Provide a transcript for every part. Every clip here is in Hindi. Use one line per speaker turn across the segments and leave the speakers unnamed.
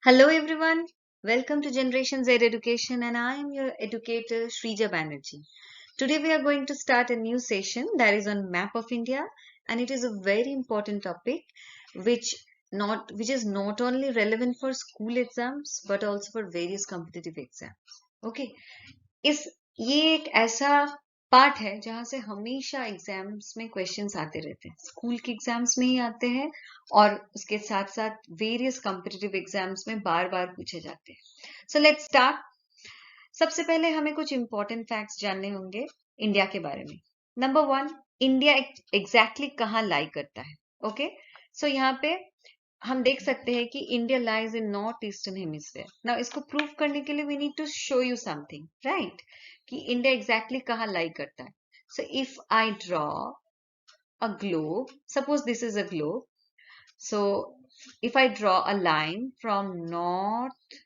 Hello everyone, welcome to Generation Z Education and I am your educator Shrija Banerjee. Today we are going to start a new session that is on Map of India and it is a very important topic which is not only relevant for school exams but also for various competitive exams. Okay, इस ये एक ऐसा पार्ट है जहां से हमेशा एग्जाम्स में क्वेश्चंस आते रहते हैं स्कूल के एग्जाम्स में ही आते हैं और उसके साथ साथ वेरियस कॉम्पिटिटिव एग्जाम्स में बार बार पूछे जाते हैं सो लेट्स स्टार्ट सबसे पहले हमें कुछ इंपॉर्टेंट फैक्ट्स जानने होंगे इंडिया के बारे में नंबर 1 इंडिया एग्जैक्टली कहाँ लाई करता है ओके सो यहाँ पे हम देख सकते हैं कि India lies in north eastern hemisphere now इसको प्रूव करने के लिए we need to show you something right कि इंडिया एग्जैक्टली कहाँ लाई करता है so if I draw a globe suppose this is a globe so if I draw a line from north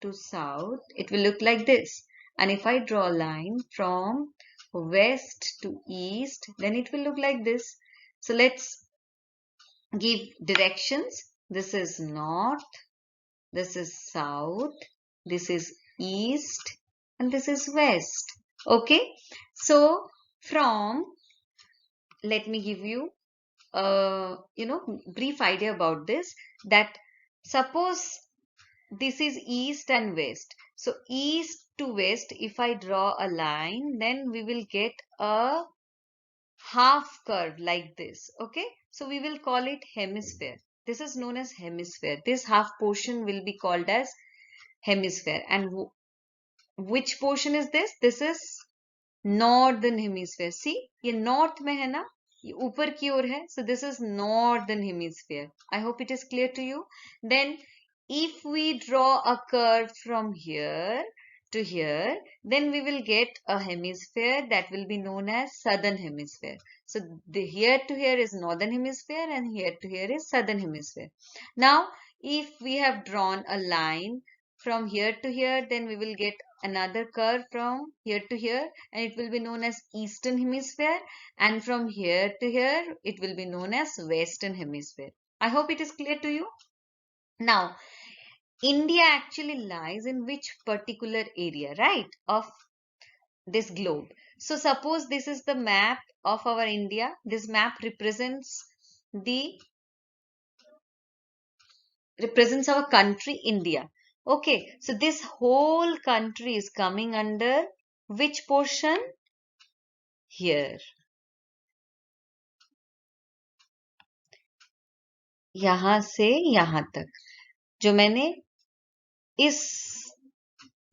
to south it will look like this and if I draw a line from west to east then it will look like this so let's give directions. This is north, this is south, this is east, and this is west. Okay, so from let me give you brief idea about this that suppose this is east and west. So east to west, if I draw a line, then we will get a half curve like this. Okay, so we will call it hemisphere. This is known as hemisphere. This half portion will be called as hemisphere. And which portion is this? This is northern hemisphere. See, ये north में है ना, ये ऊपर की ओर है. So this is northern hemisphere. I hope it is clear to you. Then if we draw a curve from here to here, then we will get a hemisphere that will be known as southern hemisphere. So the here to here is northern hemisphere and here to here is southern hemisphere. Now, if we have drawn a line from here to here, then we will get another curve from here to here and it will be known as eastern hemisphere, and from here to here it will be known as western hemisphere. I hope it is clear to you. Now, India actually lies in which particular area, right, of this globe? So suppose this is the map of our India. This map represents our country India. Okay, so this whole country is coming under which portion? Here. यहाँ से यहाँ तक जो मैंने इस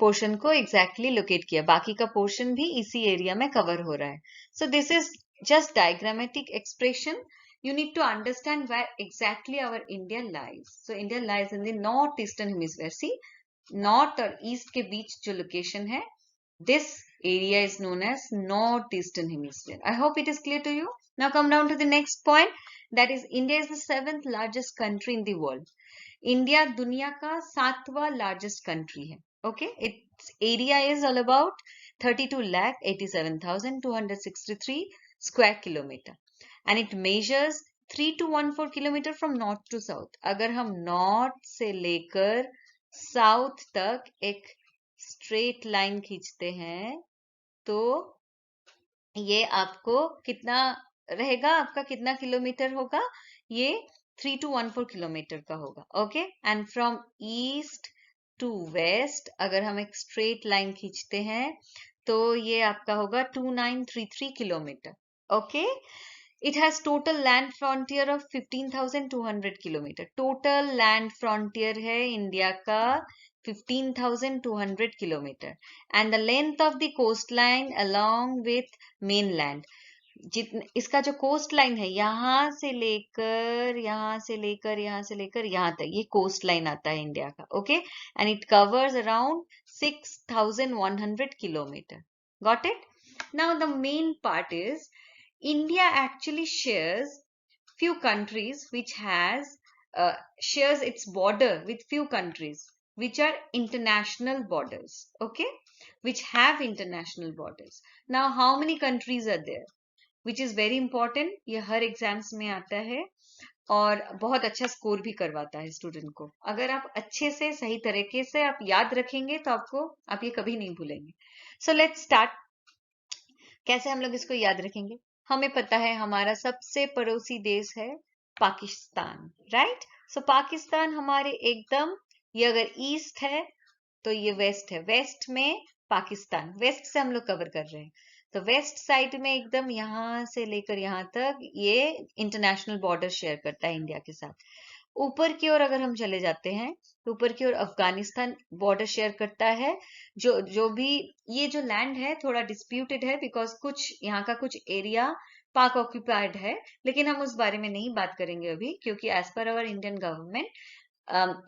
पोर्शन को एग्जैक्टली लोकेट किया बाकी का पोर्शन भी इसी एरिया में कवर हो रहा है so this is just diagrammatic expression you need to understand where exactly our India lies. So India lies in the northeastern hemisphere. See, north और east के बीच जो location है, this area is known as northeastern hemisphere. I hope it is clear to you. Now come down to the next point. That is, India is the 7th largest country in the world. India दुनिया का 7वां largest country है. Okay, its area is all about 32,87,263 square kilometer. And it measures 3214 kilometre from north to south. अगर हम north से लेकर south तक एक straight line खींचते हैं तो ये आपको कितना रहेगा आपका कितना किलोमीटर होगा ये 3214 किलोमीटर का होगा okay and from east to west अगर हम एक स्ट्रेट लाइन खींचते हैं तो ये आपका होगा 2933 kilometre okay It has total land frontier of 15,200 kilometre total land frontier है इंडिया का 15,200 kilometre and the length of the coast line along with mainland इसका जो कोस्ट लाइन है यहाँ से लेकर यहाँ से लेकर यहाँ से लेकर यहाँ तक ये कोस्ट लाइन आता है इंडिया का okay and it covers around 6,100 kilometers. Got it? Now the main part is India actually shares few countries which shares its border with few countries which are international borders, okay, which have international borders. Now how many countries are there? Which is very important. ये हर exams में आता है. और बहुत अच्छा स्कोर भी करवाता है स्टूडेंट को। अगर आप अच्छे से सही तरीके से आप याद रखेंगे तो आप ये कभी नहीं भूलेंगे। So let's start. कैसे हम लोग इसको याद रखेंगे? हमें पता है हमारा सबसे पड़ोसी देश है पाकिस्तान, राइट? सो पाकिस्तान हमारे एकदम, ये अगर ईस्ट है तो ये वेस्ट है, वेस्ट में पाकिस्तान, वेस्ट से हम लोग कवर कर रहे हैं। तो वेस्ट साइड में एकदम यहाँ से लेकर यहाँ तक ये इंटरनेशनल बॉर्डर शेयर करता है इंडिया के साथ। ऊपर की ओर अगर हम चले जाते हैं तो ऊपर की ओर अफगानिस्तान बॉर्डर शेयर करता है। जो जो भी ये जो लैंड है थोड़ा डिस्प्यूटेड है, बिकॉज कुछ यहाँ का कुछ एरिया पाक ऑक्यूपाइड है, लेकिन हम उस बारे में नहीं बात करेंगे अभी, क्योंकि as per our Indian government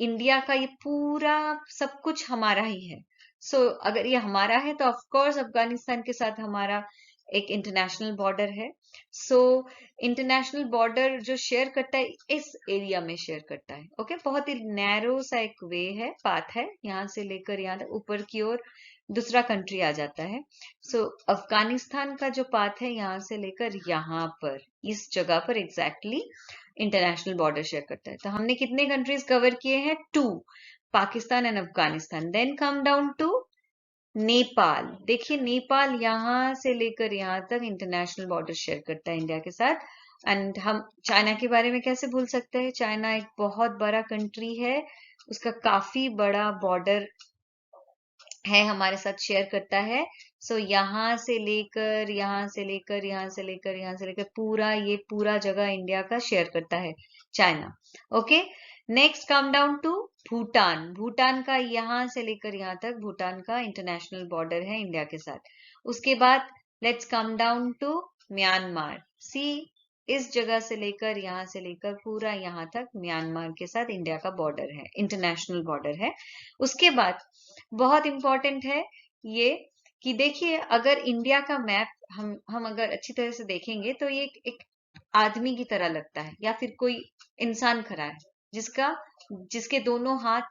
India का ये पूरा सब कुछ हमारा ही है। सो अगर ये हमारा है तो ऑफ कोर्स अफगानिस्तान के साथ हमारा एक इंटरनेशनल बॉर्डर है। सो इंटरनेशनल बॉर्डर जो शेयर करता है इस एरिया में शेयर करता है। ओके, बहुत ही नैरो सा एक वे है, पाथ है, यहाँ से लेकर यहाँ तक ऊपर की ओर दूसरा कंट्री आ जाता है। सो अफगानिस्तान का जो पाथ है यहाँ से लेकर यहाँ पर इस जगह पर एग्जैक्टली इंटरनेशनल बॉर्डर शेयर करता है। तो हमने कितने कंट्रीज कवर किए हैं? 2, Pakistan and Afghanistan. Then come down to Nepal. देखिए नेपाल यहाँ से लेकर यहाँ तक इंटरनेशनल बॉर्डर शेयर करता है इंडिया के साथ। एंड हम चाइना के बारे में कैसे भूल सकते हैं? चाइना एक बहुत बड़ा कंट्री है, उसका काफी बड़ा बॉर्डर है, हमारे साथ शेयर करता है। सो यहाँ से लेकर यहाँ से लेकर यहाँ से लेकर यहाँ से लेकर पूरा ये पूरा जगह इंडिया का शेयर करता है China. Okay, next come down to Bhutan. Bhutan का यहाँ से लेकर यहाँ तक भूटान का इंटरनेशनल बॉर्डर है इंडिया के साथ। उसके बाद let's come down to Myanmar. See, इस जगह से लेकर पूरा यहाँ तक म्यांमार के साथ इंडिया का बॉर्डर है, इंटरनेशनल बॉर्डर है। उसके बाद बहुत इंपॉर्टेंट है ये कि देखिए अगर इंडिया का मैप हम अगर अच्छी तरह से देखेंगे तो ये एक आदमी की तरह लगता है, या फिर कोई इंसान खड़ा है जिसके दोनों हाथ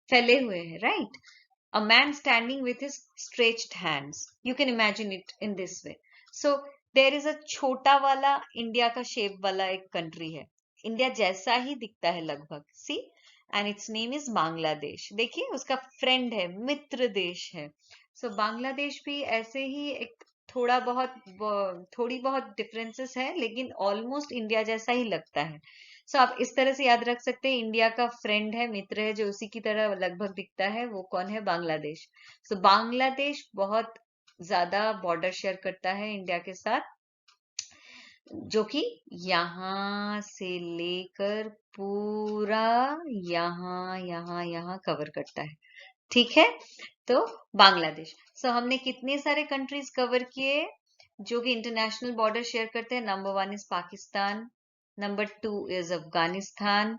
फैले हुए हैं, right? A man standing with his stretched hands, you can imagine it in this way. So there is a छोटा वाला इंडिया का शेप वाला एक कंट्री है, इंडिया जैसा ही दिखता है लगभग, see, and its name is Bangladesh. देखिए उसका फ्रेंड है, मित्र देश है। सो बांग्लादेश भी ऐसे ही एक थोड़ी बहुत डिफरेंसेस है, लेकिन ऑलमोस्ट इंडिया जैसा ही लगता है। सो आप इस तरह से याद रख सकते हैं, इंडिया का फ्रेंड है, मित्र है, जो उसी की तरह लगभग दिखता है, वो कौन है? बांग्लादेश। सो बांग्लादेश बहुत ज्यादा बॉर्डर शेयर करता है इंडिया के साथ, जो कि यहाँ से लेकर पूरा यहाँ कवर करता है, ठीक है? तो बांग्लादेश। सो हमने कितने सारे कंट्रीज कवर किए जो कि इंटरनेशनल बॉर्डर शेयर करते हैं? Number 1 is Pakistan, number 2 is Afghanistan,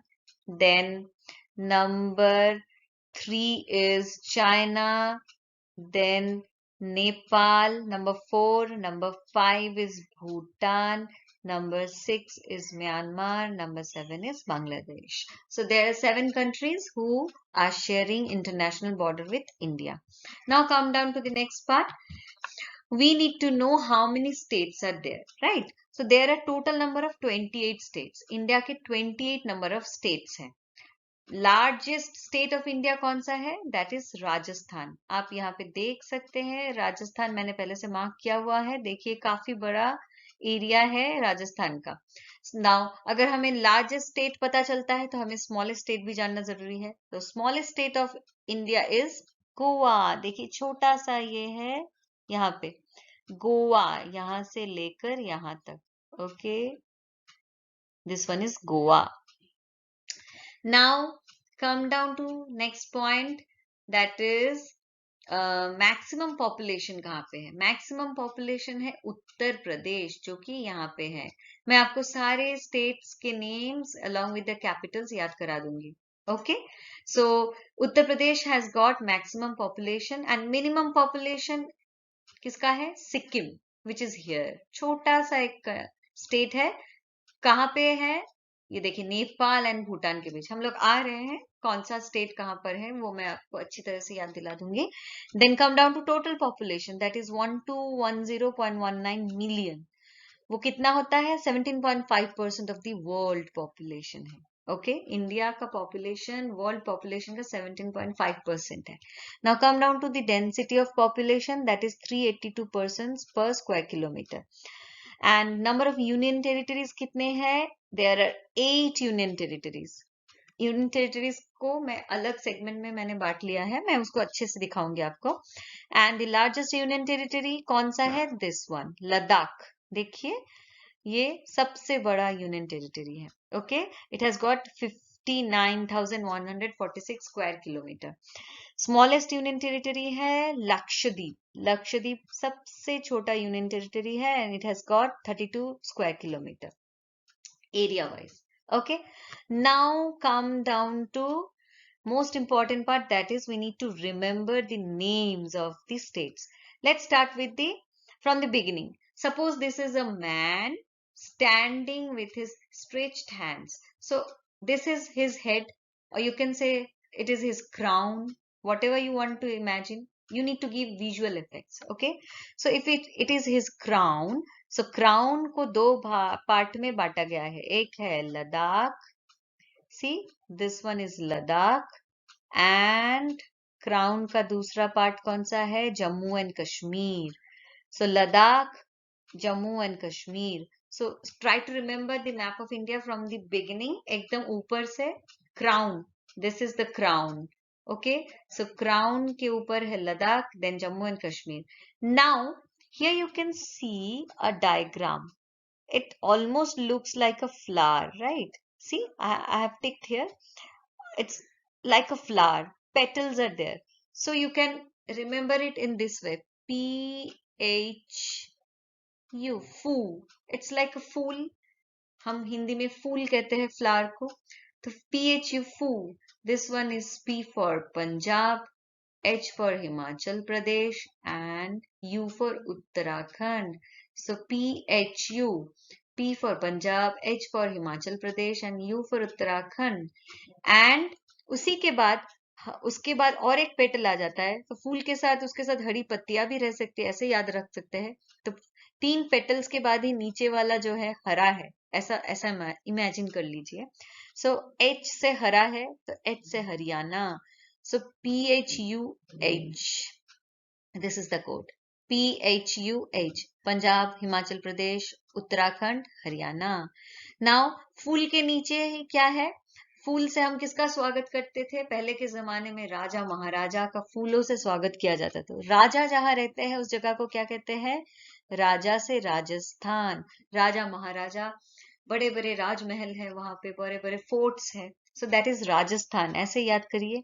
then number 3 is China, then Nepal, number 4, number 5 is Bhutan, number 6 is Myanmar, number 7 is Bangladesh. So there are 7 countries who are sharing international border with India. Now come down to the next part. We need to know how many states are there, right? So there are total number of 28 states. India के 28 number of states हैं। लार्जेस्ट स्टेट ऑफ इंडिया कौन सा है? That is Rajasthan. आप यहाँ पे देख सकते हैं राजस्थान मैंने पहले से मार्क किया हुआ है, देखिए काफी बड़ा एरिया है राजस्थान का। नाउ अगर हमें लार्जेस्ट स्टेट पता चलता है तो हमें स्मॉलेस्ट स्टेट भी जानना जरूरी है। तो smallest state of India is Goa. देखिए छोटा सा ये है यहाँ पे गोवा, यहाँ से लेकर यहाँ तक, okay, this one is Goa. Now come down to next point, that is maximum population कहाँ पे है? मैक्सिमम पॉपुलेशन है उत्तर प्रदेश, जो कि यहाँ पे है। मैं आपको सारे स्टेट्स के names along with the capitals याद करा दूंगी। Okay, so Uttar Pradesh has got maximum population and minimum population किसका है? Sikkim, which is here. छोटा सा एक स्टेट है, कहाँ पे है? ये देखिए नेपाल एंड भूटान के बीच हम लोग आ रहे हैं, कौन सा स्टेट कहाँ पर है वो मैं आपको अच्छी तरह से याद दिला दूंगी। Then come down to total population, that is 1210.19 million. वो कितना होता है? 17.5% ऑफ द वर्ल्ड पॉपुलेशन है। ओके, इंडिया का पॉपुलेशन वर्ल्ड पॉपुलेशन का 17.5% है। Now come down to the density of population, that is 382 persons per square kilometre. And number of union territories कितने हैं? There are 8 union territories. Union territories को मैं अलग सेगमेंट में मैंने बांट लिया है, मैं उसको अच्छे से दिखाऊंगी आपको। And the largest union territory कौन सा है? This one, Ladakh. देखिए, ये सबसे बड़ा यूनियन टेरिटरी है। Okay, it has got 59,146 square kilometre. Smallest union territory है लक्षद्वीप। लक्षद्वीप सबसे छोटा यूनियन टेरिटरी है and it has got 32 square kilometre area wise. Okay, now come down to most important part, that is we need to remember the names of the states. Let's start with the from the beginning. Suppose this is a man standing with his stretched hands. So this is his head, or you can say it is his crown, whatever you want to imagine. You need to give visual effects. Okay, so if it is his crown, so crown को दो पार्ट में बांटा गया है। एक है Ladakh, see this one is Ladakh, and crown का दूसरा पार्ट कौन सा है? Jammu and Kashmir. So Ladakh, Jammu and Kashmir. So try to remember the map of India from the beginning, एकदम ऊपर से। Crown, this is the crown. Okay, so crown के ऊपर है Ladakh, then Jammu and Kashmir. Now here you can see a diagram. It almost looks like a flower, right? See, I have ticked here. It's like a flower. Petals are there. So you can remember it in this way. P-H-U, phool. It's like a phool. हम हिंदी में फूल कहते हैं फ्लावर को. तो P-H-U, fool. This one is P for Punjab, H for Himachal Pradesh, and U for Uttarakhand. So PHU, P for Punjab, H for Himachal Pradesh, and U for Uttarakhand. And उसी के बाद उसके बाद और एक पेटल आ जाता है, तो फूल के साथ उसके साथ हरी पत्तियां भी रह सकती है, ऐसे याद रख सकते हैं। तो 3 पेटल्स के बाद ही नीचे वाला जो है हरा है, ऐसा ऐसा इमेजिन कर लीजिए। सो H से हरा है, तो H से Haryana. So PHUH, this is the code. PHUH, Punjab, Himachal Pradesh, Uttarakhand, Haryana. Now फूल के नीचे क्या है? फूल से हम किसका स्वागत करते थे? पहले के जमाने में राजा महाराजा का फूलों से स्वागत किया जाता था। राजा जहां रहते हैं उस जगह को क्या कहते हैं? राजा से राजस्थान। राजा महाराजा, बड़े बड़े राजमहल है वहां पे, बड़े बड़े फोर्ट्स है। सो दैट इज राजस्थान, ऐसे याद करिए।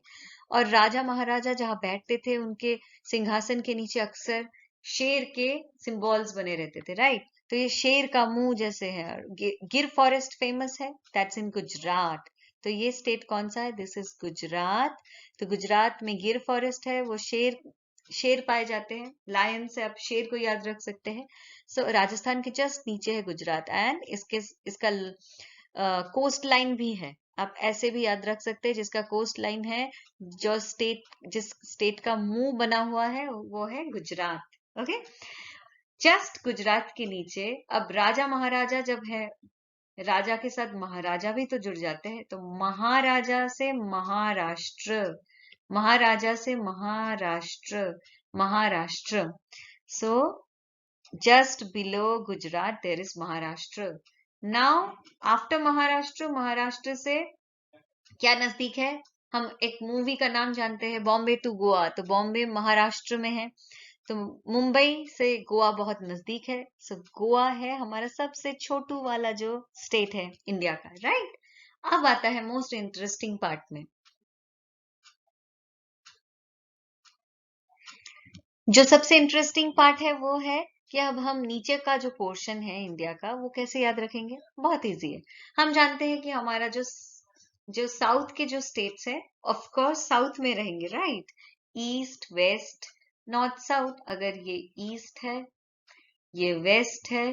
और राजा महाराजा जहां बैठते थे उनके सिंहासन के नीचे अक्सर शेर के सिंबल्स बने रहते थे, राइट? तो ये शेर का मुंह जैसे है। गिर फॉरेस्ट फेमस है, दैट्स इन गुजरात। तो ये स्टेट कौन सा है? This is Gujarat. तो गुजरात में गिर फॉरेस्ट है, वो शेर पाए जाते हैं। लायन से आप शेर को याद रख सकते हैं। सो राजस्थान के जस्ट नीचे है गुजरात, एंड इसका कोस्ट लाइन भी है। आप ऐसे भी याद रख सकते हैं, जिसका कोस्ट लाइन है, जिस स्टेट का मुंह बना हुआ है वो है गुजरात। ओके, जस्ट गुजरात के नीचे अब राजा महाराजा जब है, राजा के साथ महाराजा भी तो जुड़ जाते हैं, तो महाराजा से महाराष्ट्र, महाराजा से महाराष्ट्र, महाराष्ट्र। सो just below Gujarat there is Maharashtra. Now after Maharashtra, Maharashtra से क्या नजदीक है? हम एक मूवी का नाम जानते हैं, बॉम्बे टू गोवा। तो बॉम्बे महाराष्ट्र में है, तो मुंबई से गोवा बहुत नजदीक है। सो गोवा है हमारा सबसे छोटू वाला जो स्टेट है इंडिया का, राइट? अब आता है मोस्ट इंटरेस्टिंग पार्ट में। जो सबसे इंटरेस्टिंग पार्ट है वो है कि अब हम नीचे का जो पोर्शन है इंडिया का, वो कैसे याद रखेंगे? बहुत इजी है। हम जानते हैं कि हमारा जो साउथ के जो स्टेट्स है, ऑफ कोर्स साउथ में रहेंगे, right? East, west, north, south. अगर ये ईस्ट है, ये वेस्ट है,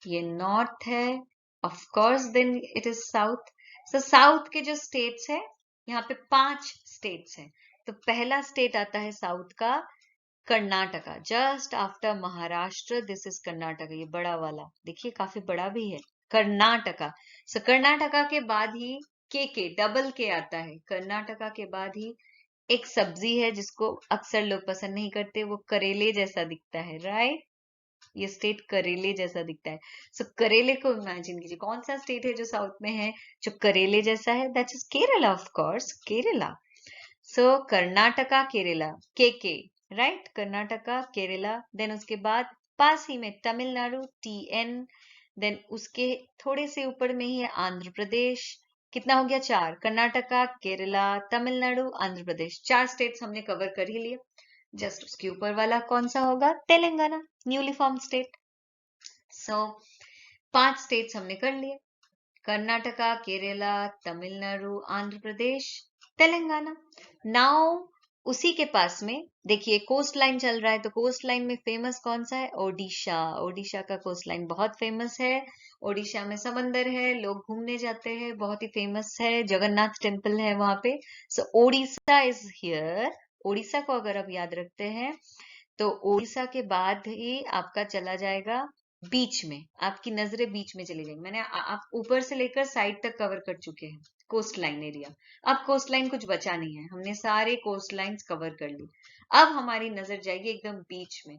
ये नॉर्थ है, of course then it is south. So south के जो स्टेट्स है, यहाँ पे 5 स्टेट्स हैं। तो पहला स्टेट आता है साउथ का Karnataka, just after Maharashtra this is Karnataka. ये बड़ा वाला देखिए, काफी बड़ा भी है कर्नाटका। सो कर्नाटका के बाद ही के डबल के आता है। कर्नाटका के बाद ही एक सब्जी है जिसको अक्सर लोग पसंद नहीं करते, वो करेले जैसा दिखता है, राइट? ये स्टेट करेले जैसा दिखता है। सो करेले को इमेजिन कीजिए, कौन सा स्टेट है जो साउथ में है जो करेले जैसा है? That is Kerala, of course, Kerala. So Karnataka Kerala, के राइट, कर्नाटका केरला। देन उसके बाद पास ही में तमिलनाडु, TN। देन उसके थोड़े से ऊपर में ही है आंध्र प्रदेश। कितना हो गया? 4। कर्नाटका, केरला, तमिलनाडु, आंध्र प्रदेश, 4 स्टेट्स हमने कवर कर ही लिए। जस्ट उसके ऊपर वाला कौन सा होगा? Telangana, newly form state. So 5 states हमने कर लिए, कर्नाटका, केरला, तमिलनाडु, आंध्र प्रदेश, तेलंगाना। नाउ उसी के पास में देखिए कोस्ट लाइन चल रहा है, तो कोस्ट लाइन में फेमस कौन सा है? ओडिशा। ओडिशा का कोस्ट लाइन बहुत फेमस है। ओडिशा में समंदर है, लोग घूमने जाते हैं, बहुत ही फेमस है, जगन्नाथ टेम्पल है वहां पे। सो ओडिशा इज हियर। ओडिशा को अगर आप याद रखते हैं तो ओडिशा के बाद ही आपका चला जाएगा बीच में, आपकी नजरें बीच में चली जाएंगी। मैंने आप ऊपर से लेकर साइड तक कवर कर चुके हैं कोस्ट लाइन एरिया। अब कोस्ट लाइन कुछ बचा नहीं है, हमने सारे कोस्ट लाइंस कवर कर ली। अब हमारी नजर जाएगी एकदम बीच में।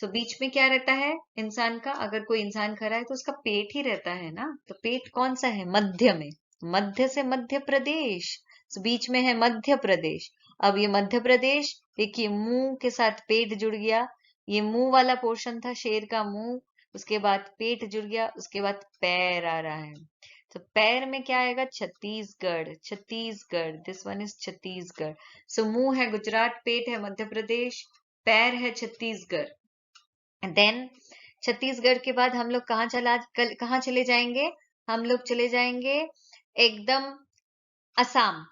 सो बीच में क्या रहता है इंसान का? अगर कोई इंसान खड़ा है तो उसका पेट ही रहता है ना, तो पेट कौन सा है? मध्य में, मध्य से मध्य प्रदेश। सो बीच में है मध्य प्रदेश। अब ये मध्य प्रदेश देखिए, मुंह के साथ पेट जुड़ गया, ये मुंह वाला पोर्शन था शेर का मुंह, उसके बाद पेट जुड़ गया, उसके बाद पैर आ रहा है। तो पैर में क्या आएगा? Chhattisgarh, Chhattisgarh, this one is Chhattisgarh. So मुंह है गुजरात, पेट है मध्य प्रदेश, पैर है छत्तीसगढ़। देन छत्तीसगढ़ के बाद हम लोग कहाँ चले जाएंगे? हम लोग चले जाएंगे एकदम असम।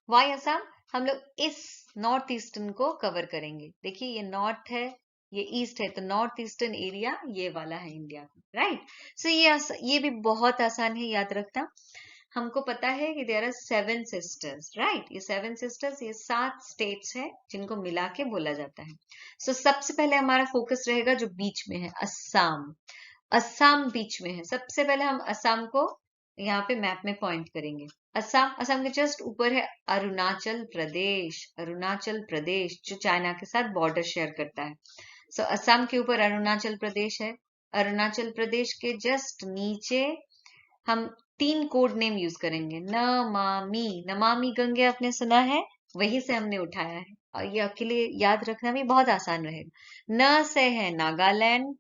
वाई असम? हम लोग इस नॉर्थ ईस्टर्न को कवर करेंगे। देखिए ये नॉर्थ है, ये ईस्ट है, तो नॉर्थ ईस्टर्न एरिया ये वाला है इंडिया का, राइट? सो ये भी बहुत आसान है याद रखना। हमको पता है कि देयर आर 7 सिस्टर्स, राइट? ये 7 सिस्टर्स, ये 7 स्टेट्स है जिनको मिला के बोला जाता है। सो सबसे पहले हमारा फोकस रहेगा जो बीच में है, असम। असम बीच में है, सबसे पहले हम असम को यहाँ पे मैप में पॉइंट करेंगे। असम, असम के जस्ट ऊपर है अरुणाचल प्रदेश, अरुणाचल प्रदेश जो चाइना के साथ बॉर्डर शेयर करता है। सो असम के ऊपर अरुणाचल प्रदेश है। अरुणाचल प्रदेश के जस्ट नीचे हम 3 कोड नेम यूज करेंगे। नमामि, नमामि गंगे आपने सुना है, वहीं से हमने उठाया है, और ये अकेले याद रखना भी बहुत आसान रहेगा। न से है नागालैंड,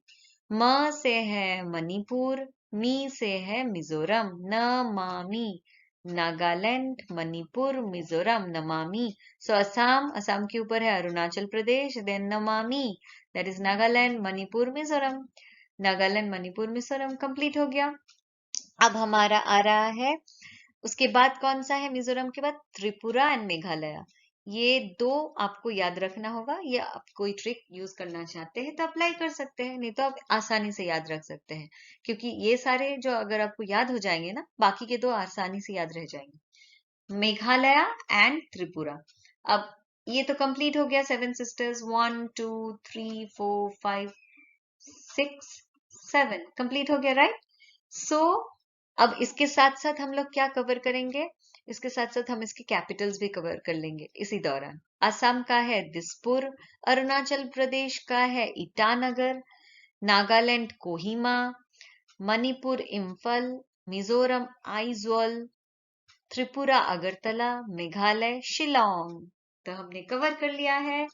म से है मणिपुर, मी से है मिजोरम। नमामि, नागालैंड, मणिपुर, मिजोरम, नमामि। सो असम, असम के ऊपर है अरुणाचल प्रदेश, then Namami, that is Nagaland, Manipur, Mizoram. Nagaland, Manipur, Mizoram complete हो गया। अब हमारा आ रहा है उसके बाद कौन सा है? मिजोरम के बाद त्रिपुरा एंड मेघालय। ये 2 आपको याद रखना होगा। ये आप कोई ट्रिक यूज करना चाहते हैं तो अप्लाई कर सकते हैं, नहीं तो आप आसानी से याद रख सकते हैं, क्योंकि ये सारे जो अगर आपको याद हो जाएंगे ना, बाकी के 2 आसानी से याद रह जाएंगे, मेघालय एंड त्रिपुरा। अब ये तो कंप्लीट हो गया, 7 सिस्टर्स, 1 2 3 4 5 6 7 कंप्लीट हो गया, राइट? सो अब इसके साथ साथ हम लोग क्या कवर करेंगे? इसके साथ साथ हम इसके कैपिटल्स भी कवर कर लेंगे इसी दौरान। असम का है दिसपुर, अरुणाचल प्रदेश का है ईटानगर, नागालैंड कोहिमा, मणिपुर इम्फल, मिजोरम आइजोल, त्रिपुरा अगरतला, मेघालय शिलोंग। तो हमने कवर कर लिया है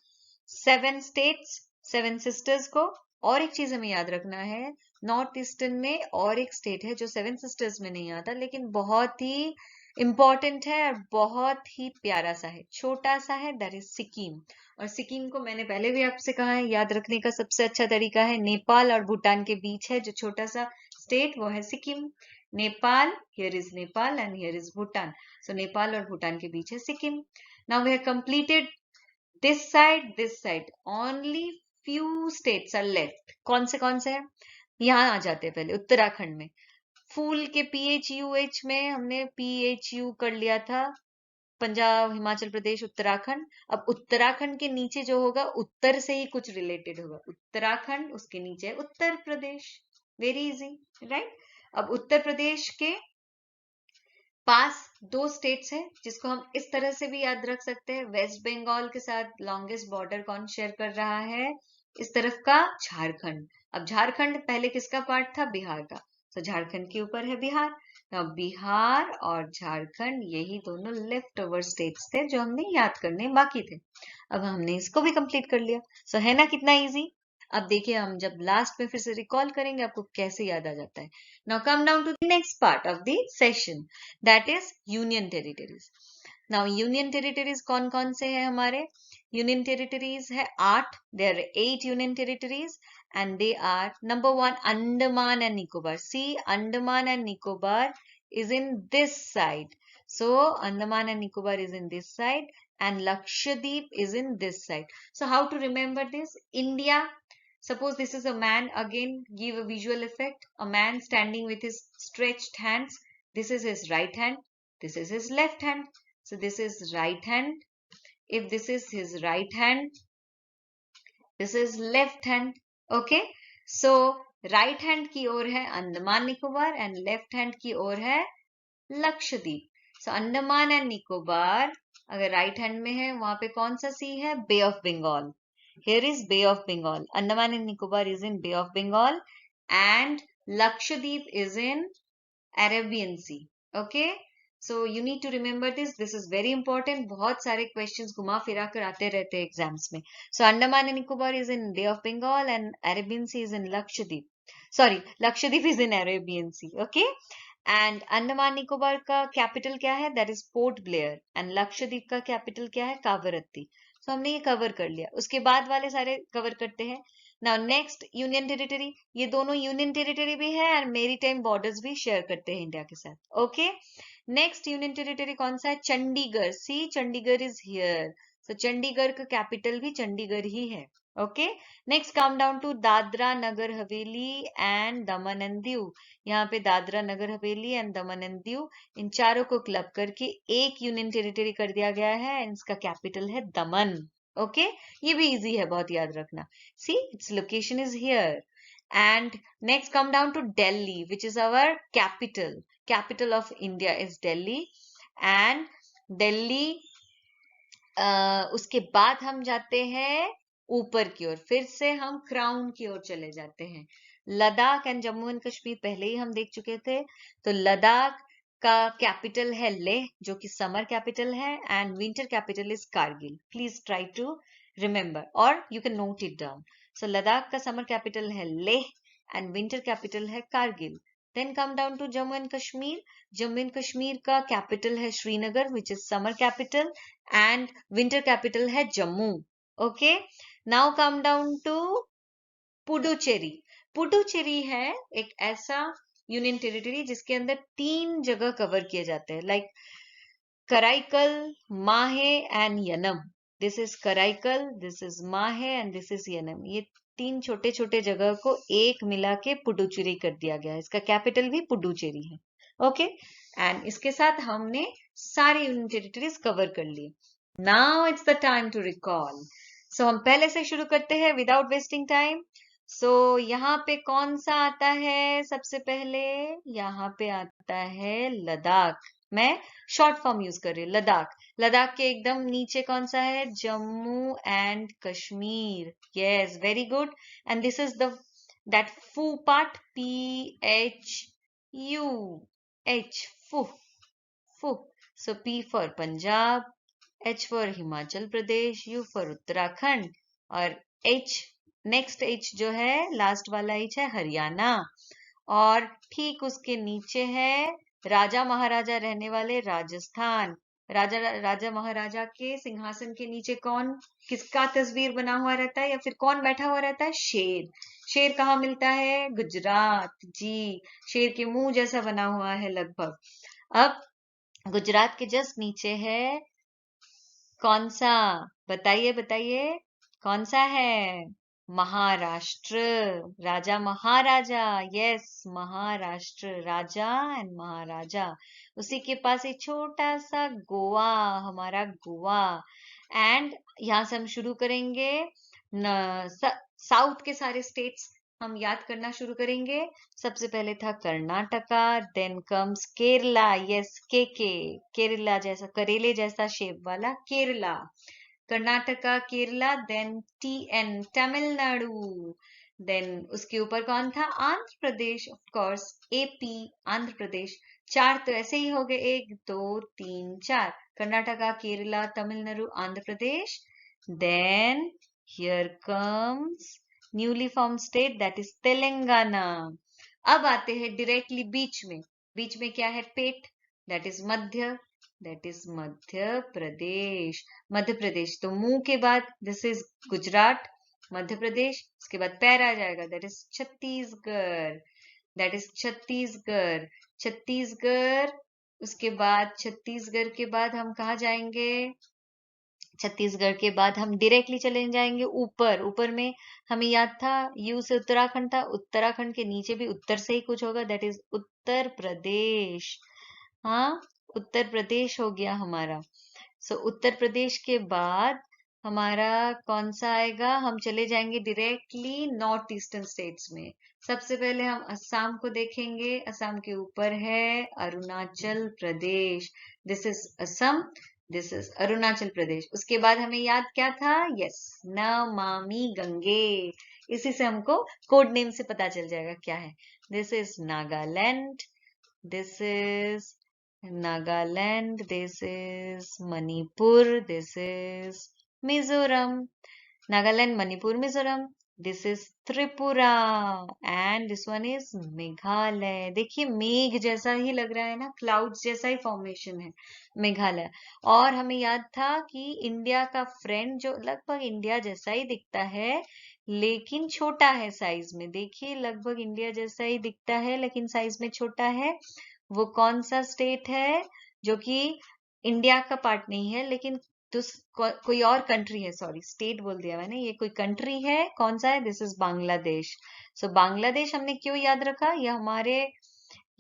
7 स्टेट्स, 7 सिस्टर्स को। और एक चीज हमें याद रखना है, नॉर्थ ईस्टर्न में और एक स्टेट है जो 7 सिस्टर्स में नहीं आता, लेकिन बहुत ही इंपॉर्टेंट है और बहुत ही प्यारा सा है, छोटा सा है, दैट इज सिक्किम। और सिक्किम को मैंने पहले भी आपसे कहा है, याद रखने का सबसे अच्छा तरीका है, नेपाल और भूटान के बीच है जो छोटा सा स्टेट, वो है Sikkim. Nepal, here is Nepal and here is Bhutan. So Nepal और भूटान के बीच है Sikkim. Now we have completed this side, only few states are left। कौन से हैं? यहाँ आ जाते हैं पहले उत्तराखंड में। फूल के PHUH में हमने PHU कर लिया था, पंजाब, हिमाचल प्रदेश, उत्तराखंड। अब उत्तराखंड के नीचे जो होगा उत्तर से ही कुछ रिलेटेड होगा, उत्तराखंड, उसके नीचे है Uttar Pradesh. Very easy, right. अब उत्तर प्रदेश के पास दो स्टेट्स हैं जिसको हम इस तरह से भी याद रख सकते हैं। वेस्ट बंगाल के साथ लॉन्गेस्ट बॉर्डर कौन शेयर कर रहा है? इस तरफ का झारखंड। अब झारखंड पहले किसका पार्ट था? बिहार का। तो झारखंड के ऊपर है बिहार। अब बिहार और झारखंड यही दोनों लेफ्ट ओवर स्टेट्स थे जो हमने याद करने बाकी थे। अब हमने इसको भी कंप्लीट कर लिया। सो है ना कितना इजी। अब देखिए हम जब लास्ट में फिर से रिकॉल करेंगे आपको कैसे याद आ जाता है। Now come down to the next part of the session, that is union territories. Now union territories कौन कौन से हैं हमारे? यूनियन टेरिटरीज है 8। There are 8 union territories and they are number 1 Andaman and Nicobar. See, Andaman and Nicobar is in this side. So Andaman and Nicobar is in this side and Lakshadweep is in this side. So how to remember this? India, suppose this is a man, again give a visual effect. A man standing with his stretched hands. This is his right hand. This is his left hand. So this is right hand. If this is his right hand, this is left hand. Okay, so right hand की ओर है Andaman Nicobar and left hand की ओर है लक्षद्वीप. So अंडमान एंड निकोबार अगर राइट हैंड में है वहां पे कौन सा सी है? Bay of Bengal. Here is Bay of Bengal. Andaman and Nicobar is in Bay of Bengal and Lakshadweep is in Arabian Sea. Okay, so you need to remember this. This is very important. बहुत सारे questions घुमा फिरा कर आते रहते हैं एग्जाम्स में. So Andaman and Nicobar is in Bay of Bengal and Arabian Sea is in Lakshadweep. Sorry, Lakshadweep is in Arabian Sea. Okay, and Andaman Nicobar का कैपिटल क्या है? That is Port Blair. And Lakshadweep का कैपिटल क्या है? कावरत्ती. So हमने ये कवर कर लिया. उसके बाद वाले सारे कवर करते हैं. Now next union territory. ये दोनों यूनियन टेरिटरी भी है और मेरीटाइम बॉर्डर्स भी शेयर करते हैं इंडिया के साथ. ओके, नेक्स्ट यूनियन टेरिटरी कौन सा है? Chandigarh. See, Chandigarh is here. So Chandigarh का कैपिटल भी चंडीगढ़ ही है. Okay, next come down to Dadra Nagar Haveli and Daman and Diu. यहाँ पे Dadra Nagar Haveli and Daman and Diu इन चारों को क्लब करके एक यूनियन टेरिटरी कर दिया गया है एंड इसका कैपिटल है दमन. ओके, ये भी इजी है, बहुत याद रखना. See, its location is here. And next come down to Delhi, which is our capital. Capital of India is Delhi. And Delhi, उसके बाद हम जाते हैं ऊपर की ओर. फिर से हम क्राउन की ओर चले जाते हैं. लद्दाख एंड जम्मू एंड कश्मीर पहले ही हम देख चुके थे. तो लद्दाख का कैपिटल है लेह, जो कि समर कैपिटल है, and winter capital is Kargil. Please try to remember or you can note it down. So Ladakh का summer capital है लेह and winter capital है Kargil. Then come down to Jammu and Kashmir. Jammu and Kashmir का capital है Srinagar, which is summer capital, and winter capital है Jammu. Okay, now come down to Puducherry. Puducherry है एक ऐसा यूनियन टेरिटरी जिसके अंदर 3 जगह कवर किए जाते हैं, लाइक कराईकल, माहे and Yanam. This is Karaikal, this is माहे एंड दिस इज यनम. ये 3 छोटे छोटे जगह को एक मिला के पुडुचेरी कर दिया गया है. इसका कैपिटल भी पुडुचेरी है. ओके, एंड इसके साथ हमने सारी यूनियन टेरिटरीज कवर कर लिए. Now it's the time to recall. So हम पहले से शुरू करते हैं विदाउट वेस्टिंग टाइम. सो यहाँ पे कौन सा आता है? सबसे पहले यहाँ पे आता है लद्दाख. मैं शॉर्ट फॉर्म यूज कर रही हूँ, लद्दाख. लद्दाख के एकदम नीचे कौन सा है? Jammu and Kashmir. Yes, very good. And this is the that फू पार्ट, PHUH, फू, फू. सो P for Punjab, H for Himachal Pradesh, U for Uttarakhand, और नेक्स्ट H जो है, लास्ट वाला H है हरियाणा. और ठीक उसके नीचे है राजा महाराजा रहने वाले राजस्थान. राजा महाराजा के सिंहासन के नीचे कौन, किसका तस्वीर बना हुआ रहता है या फिर कौन बैठा हुआ रहता है? शेर. शेर कहाँ मिलता है? गुजरात. जी, शेर के मुंह जैसा बना हुआ है लगभग. अब गुजरात के जस्ट नीचे है कौन सा? बताइए बताइए, कौन सा है? महाराष्ट्र, राजा महाराजा, यस महाराष्ट्र, राजा एंड महाराजा। उसी के पास एक छोटा सा गोवा, हमारा गोवा। एंड यहाँ से हम शुरू करेंगे साउथ के सारे स्टेट्स हम याद करना शुरू करेंगे। सबसे पहले था Karnataka, then comes Kerala, yes K Kerala, जैसा करेले जैसा शेप वाला Kerala, Karnataka Kerala, then TN Tamil Nadu, then उसके ऊपर कौन था, Andhra Pradesh, of course AP Andhra Pradesh. चार तो ऐसे ही हो गए, 1 2 3 4, Karnataka Kerala Tamil Nadu Andhra Pradesh. Then here comes newly form state that is Telangana. अब आते हैं डायरेक्टली बीच में क्या है, पेट, दैट इज मध्य प्रदेश, मध्य प्रदेश। तो मुंह के बाद दिस इज गुजरात, मध्य प्रदेश, उसके बाद पैर आ जाएगा, दैट इज छत्तीसगढ़, छत्तीसगढ़। उसके बाद छत्तीसगढ़ के बाद हम कहाँ जाएंगे, छत्तीसगढ़ के बाद हम डायरेक्टली चले जाएंगे ऊपर में हमें याद था यू से उत्तराखंड था, उत्तराखंड के नीचे भी उत्तर से ही कुछ होगा, दैट इज उत्तर प्रदेश। हाँ, उत्तर प्रदेश हो गया हमारा। सो उत्तर प्रदेश के बाद हमारा कौन सा आएगा, हम चले जाएंगे डायरेक्टली नॉर्थ ईस्टर्न स्टेट्स में। सबसे पहले हम असम को देखेंगे, असम के ऊपर है Arunachal Pradesh, this is Assam, this is Arunachal Pradesh. उसके बाद हमें याद क्या था, यस नमामि गंगे, इसी से हमको कोड नेम से पता चल जाएगा क्या है, this is Nagaland, this is Nagaland, this is Manipur, this is Mizoram. Nagaland, Manipur, Mizoram. This is Tripura and this one is Meghalaya. देखिए मेघ जैसा ही लग रहा है ना, क्लाउड्स जैसा ही फॉर्मेशन है मेघालय। और हमें याद था कि इंडिया का फ्रेंड जो लगभग इंडिया जैसा ही दिखता है लेकिन छोटा है साइज में, देखिए लगभग इंडिया जैसा ही दिखता है लेकिन साइज में छोटा है, वो कौन सा स्टेट है जो कि इंडिया का पार्ट नहीं है लेकिन कोई और कंट्री है, सॉरी स्टेट बोल दिया मैंने, ये कोई कंट्री है, कौन सा है, दिस इज बांग्लादेश। सो बांग्लादेश हमने क्यों याद रखा, ये हमारे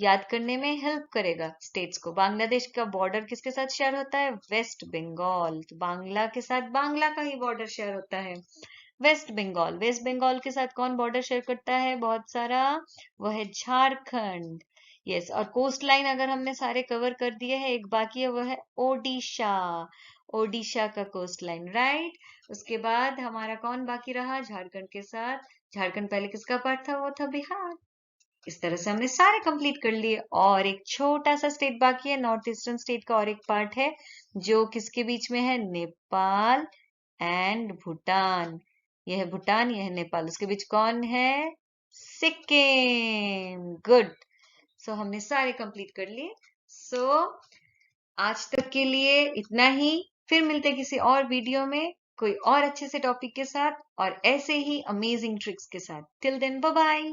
याद करने में हेल्प करेगा स्टेट्स को। बांग्लादेश का बॉर्डर किसके साथ शेयर होता है, वेस्ट बंगाल, तो बांग्ला के साथ बांग्ला का ही बॉर्डर शेयर होता है, वेस्ट बंगाल। वेस्ट बंगाल के साथ कौन बॉर्डर शेयर करता है बहुत सारा, वो है झारखंड, यस। और कोस्ट लाइन अगर हमने सारे कवर कर दिए हैं, एक बाकी है वो है ओडिशा, ओडिशा का कोस्ट लाइन, राइट। उसके बाद हमारा कौन बाकी रहा, झारखंड के साथ, झारखंड पहले किसका पार्ट था, वो था बिहार। इस तरह से हमने सारे कंप्लीट कर लिए। और एक छोटा सा स्टेट बाकी है, नॉर्थ ईस्टर्न स्टेट का और एक पार्ट है जो किसके बीच में है, नेपाल एंड भूटान। यह है भूटान, यह है नेपाल, उसके बीच कौन है, सिक्किम, गुड। सो हमने सारे कंप्लीट कर लिए। सो आज तक के लिए इतना ही, फिर मिलते हैं किसी और वीडियो में कोई और अच्छे से टॉपिक के साथ और ऐसे ही अमेजिंग ट्रिक्स के साथ। Till then bye bye.